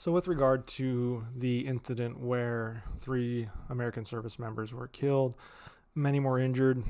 So, with regard to the incident where 3 American service members were killed, many more injured,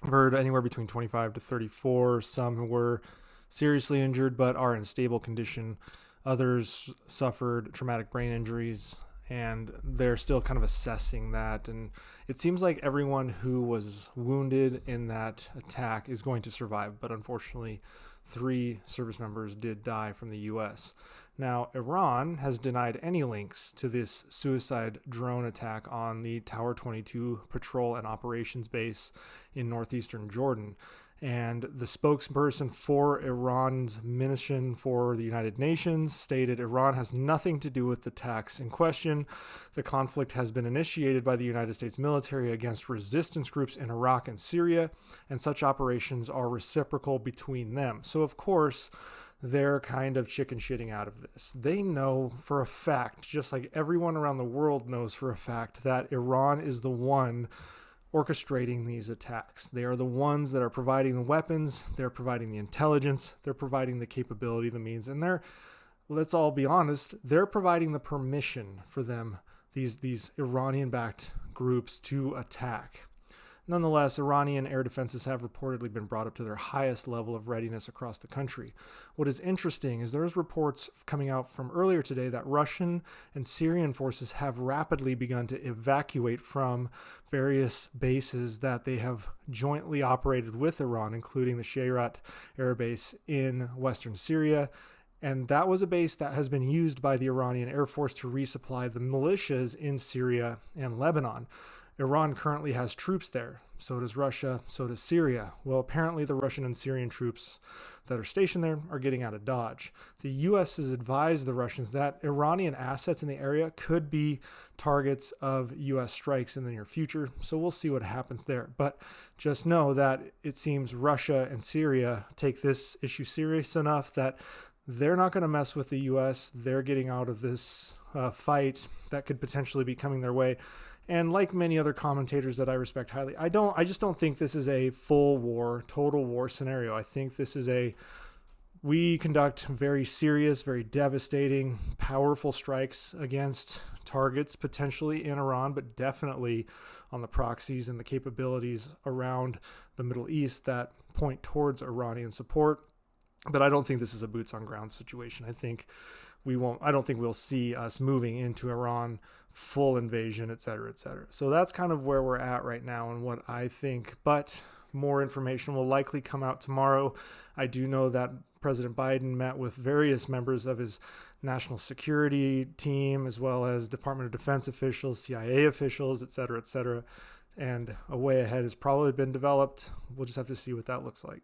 I've heard anywhere between 25 to 34. Some were seriously injured but are in stable condition. Others suffered traumatic brain injuries, and they're still kind of assessing that. And it seems like everyone who was wounded in that attack is going to survive, but unfortunately, 3 service members did die from the U.S. Now, Iran has denied any links to this suicide drone attack on the Tower 22 patrol and operations base in northeastern Jordan. And the spokesperson for Iran's mission for the United Nations stated Iran has nothing to do with the attacks in question. The conflict has been initiated by the United States military against resistance groups in Iraq and Syria, and such operations are reciprocal between them. So, of course, they're kind of chicken shitting out of this. They know for a fact, just like everyone around the world knows for a fact, that Iran is the one orchestrating these attacks. They are the ones that are providing the weapons, they're providing the intelligence, they're providing the capability, the means, and let's all be honest, they're providing the permission for them, these Iranian-backed groups, to attack. Nonetheless, Iranian air defenses have reportedly been brought up to their highest level of readiness across the country. What is interesting is there's reports coming out from earlier today that Russian and Syrian forces have rapidly begun to evacuate from various bases that they have jointly operated with Iran, including the Shayrat air base in western Syria. And that was a base that has been used by the Iranian Air Force to resupply the militias in Syria and Lebanon. Iran currently has troops there. So does Russia. So does Syria. Well, apparently the Russian and Syrian troops that are stationed there are getting out of Dodge. The U.S. has advised the Russians that Iranian assets in the area could be targets of U.S. strikes in the near future. So we'll see what happens there. But just know that it seems Russia and Syria take this issue serious enough that they're not going to mess with the U.S. They're getting out of this fight that could potentially be coming their way. And like many other commentators that I respect highly, I just don't think this is a full war, total war scenario. I think this is we conduct very serious, very devastating, powerful strikes against targets potentially in Iran, but definitely on the proxies and the capabilities around the Middle East that point towards Iranian support. But I don't think this is a boots on ground situation. I don't think we'll see us moving into Iran, full invasion, et cetera, et cetera. So that's kind of where we're at right now and what I think. But more information will likely come out tomorrow. I do know that President Biden met with various members of his national security team, as well as Department of Defense officials, CIA officials, et cetera, et cetera. And a way ahead has probably been developed. We'll just have to see what that looks like.